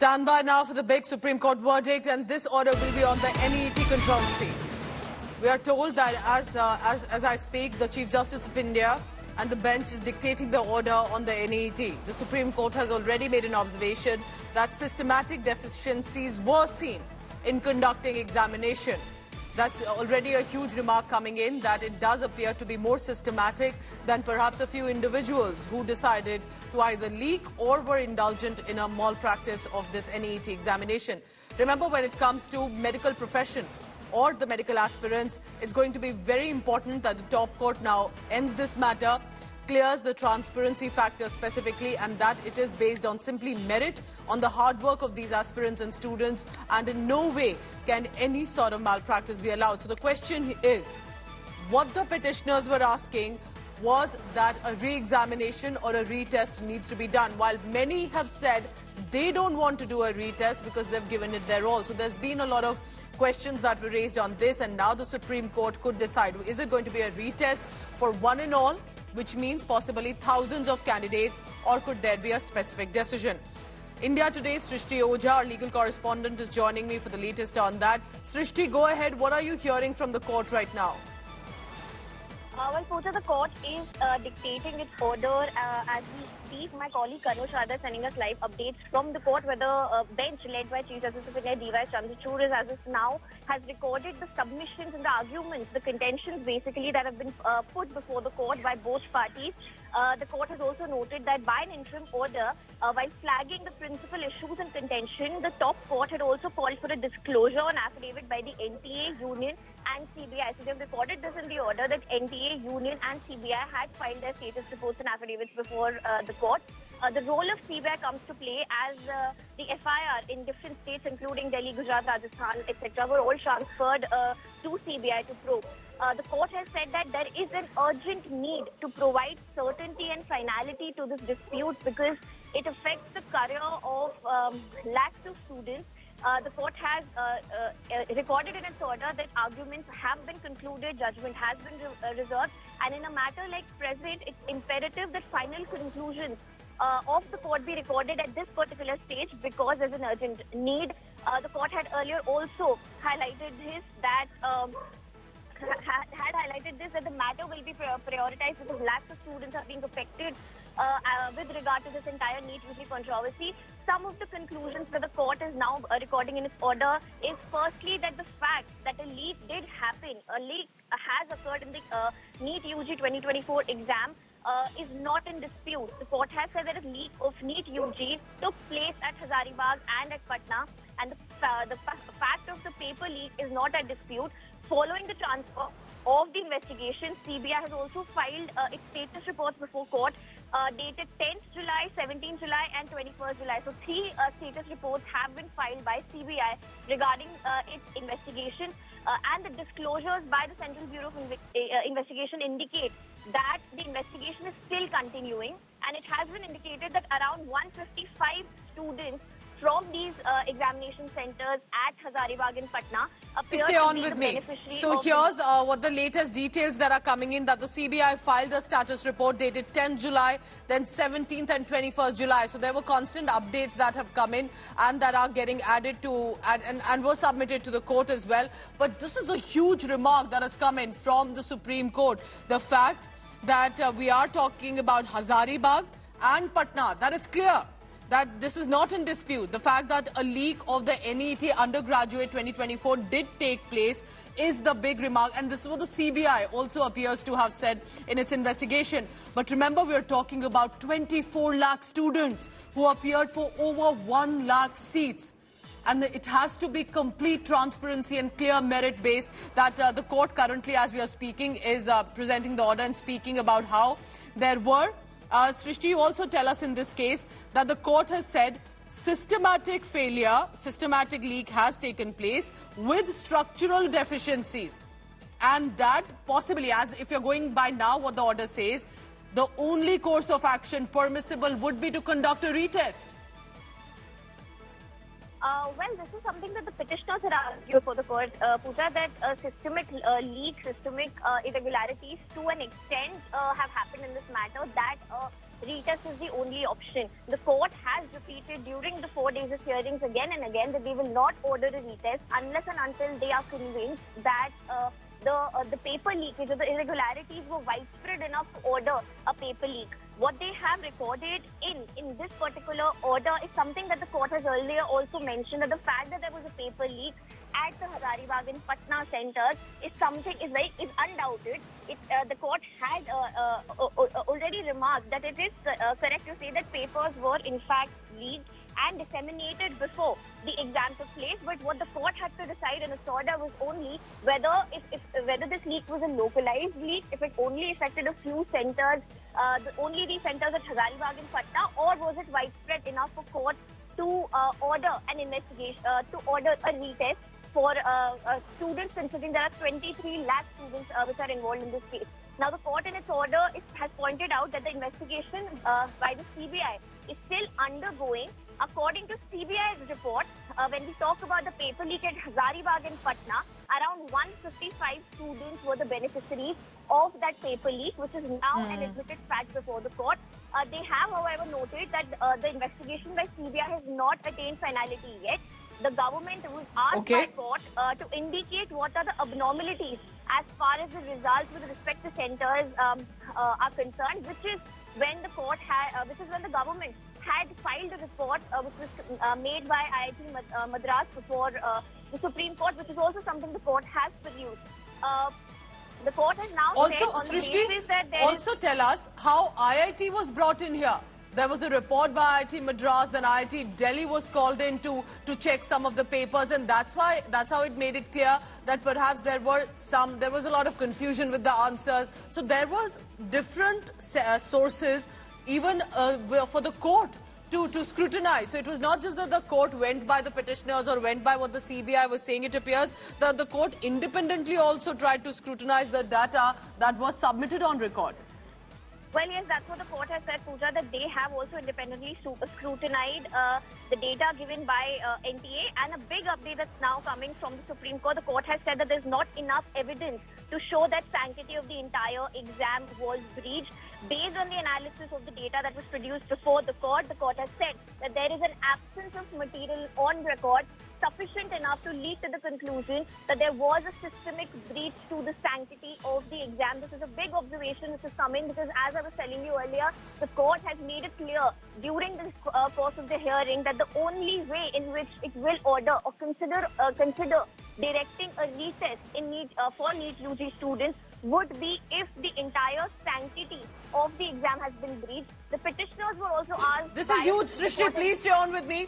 Stand by now for the big Supreme Court verdict, and this order will be on the NEET controversy. We are told that as I speak, the Chief Justice of India and the bench is dictating the order on the NEET. The Supreme Court has already made an observation that systematic deficiencies were seen in conducting examination. That's already a huge remark coming in, that it does appear to be more systematic than perhaps a few individuals who decided to either leak or were indulgent in a malpractice of this NEET examination. Remember, when it comes to medical profession or the medical aspirants, it's going to be very important that the top court now ends this matter, clears the transparency factor specifically, and that it is based on simply merit, on the hard work of these aspirants and students, and in no way can any sort of malpractice be allowed. So the question is, what the petitioners were asking was that a re-examination or a retest needs to be done, while many have said they don't want to do a retest because they've given it their all. So there's been a lot of questions that were raised on this, and now the Supreme Court could decide, is it going to be a retest for one and all, which means possibly thousands of candidates, or could there be a specific decision? India Today's Srishti Ojha, our legal correspondent, is joining me for the latest on that. Srishti, go ahead. What are you hearing from the court right now? Well, Pooja, the court is dictating its order as we speak. My colleague Kanush Radha is sending us live updates from the court, where the bench led by Chief Justice of India D.Y. Chandrachud as of now has recorded the submissions and the arguments, the contentions basically that have been put before the court by both parties. The court has also noted that by an interim order, while flagging the principal issues and contention, the top court had also called for a disclosure on affidavit by the NTA, Union and CBI. So they have recorded this in the order that NTA, Union and CBI had filed their status reports and affidavits before the court. The role of CBI comes to play as the FIR in different states, including Delhi, Gujarat, Rajasthan, etc., were all transferred to CBI to probe. The court has said that there is an urgent need to provide certainty and finality to this dispute because it affects the career of lakhs of students. The court has recorded in its order that arguments have been concluded, judgment has been reserved, and in a matter like present, it's imperative that final conclusions of the court be recorded at this particular stage because there's an urgent need. The court had earlier also highlighted this, that that the matter will be prioritized because lakhs of students are being affected with regard to this entire NEET-UG controversy. Some of the conclusions that the court is now recording in its order is firstly that the fact that a leak did happen, a leak has occurred in the NEET-UG 2024 exam is not in dispute. The court has said that a leak of NEET-UG took place at Hazaribagh and at Patna, and the fact of the paper leak is not at dispute. Following the transfer of the investigation, CBI has also filed its status reports before court dated 10th July, 17th July and 21st July. So three status reports have been filed by CBI regarding its investigation, and the disclosures by the Central Bureau of Investigation indicate that the investigation is still continuing, and it has been indicated that around 155 students from these examination centers at Hazaribagh and Patna appear Stay to on be with the me. beneficiary. So here's what the latest details that are coming in, that the CBI filed a status report dated 10th July, then 17th and 21st July. So there were constant updates that have come in and that are getting added to and were submitted to the court as well. But this is a huge remark that has come in from the Supreme Court. The fact that we are talking about Hazaribagh and Patna, that it's clear that this is not in dispute. The fact that a leak of the NEET undergraduate 2024 did take place is the big remark, and this is what the CBI also appears to have said in its investigation. But remember, we are talking about 24 lakh students who appeared for over 1 lakh seats. And it has to be complete transparency and clear merit base that the court currently, as we are speaking, is presenting the order and speaking about how there were Srishti, you also tell us in this case that the court has said systematic failure, systematic leak has taken place with structural deficiencies. And that possibly, as if you're going by now what the order says, the only course of action permissible would be to conduct a retest. Well, this is something that the petitioners had argued for the court, Pooja, that systemic leaks, systemic irregularities to an extent have happened in this matter, that retest is the only option. The court has repeated during the 4 days of hearings again and again that they will not order a retest unless and until they are convinced that the paper leakage or the irregularities were widespread enough to order a paper leak. What they have recorded in this particular order is something that the court has earlier also mentioned, that the fact that there was a paper leak at the Hazaribagh and Patna centers is undoubted. The court had already remarked that it is correct to say that papers were in fact leaked and disseminated before the exam took place. But what the court had to decide in its order was only whether this leak was a localized leak, if it only affected a few centers, only the centers at Hazaribagh and Patna, or was it widespread enough for court to order an investigation, to order a retest for students, considering there are 23 lakh students which are involved in this case. Now, the court in its order has pointed out that the investigation by the CBI is still undergoing. According to CBI's report, when we talk about the paper leak at Hazaribagh and Patna, around 155 students were the beneficiaries of that paper leak, which is now an admitted fact before the court. They have, however, noted that the investigation by CBI has not attained finality yet. The government was asked by court to indicate what are the abnormalities as far as the results with respect to centers are concerned, which is when the government had filed a report which was made by IIT Madras before the Supreme Court, which is also something the court has produced. The court has now said on the basis that there also tell us how IIT was brought in here. There was a report by IIT Madras, then IIT Delhi was called in to check some of the papers, and that's how it made it clear that perhaps there was a lot of confusion with the answers. So there was different sources even for the court to scrutinize. So it was not just that the court went by the petitioners or went by what the CBI was saying. It appears that the court independently also tried to scrutinize the data that was submitted on record. Well, yes, that's what the court has said, Pooja, that they have also independently scrutinized the data given by NTA. And a big update that's now coming from the Supreme Court. The court has said that there's not enough evidence to show that sanctity of the entire exam was breached. Based on the analysis of the data that was produced before the court has said that there is an absence of material on record sufficient enough to lead to the conclusion that there was a systemic breach to the sanctity of the exam. This is a big observation which is coming because, as I was telling you earlier, the court has made it clear during the course of the hearing that the only way in which it will order or consider directing a retest for NEET UG students would be if the entire sanctity of the exam has been breached. The petitioners were also asked... This is huge, Srishti. Please stay on with me.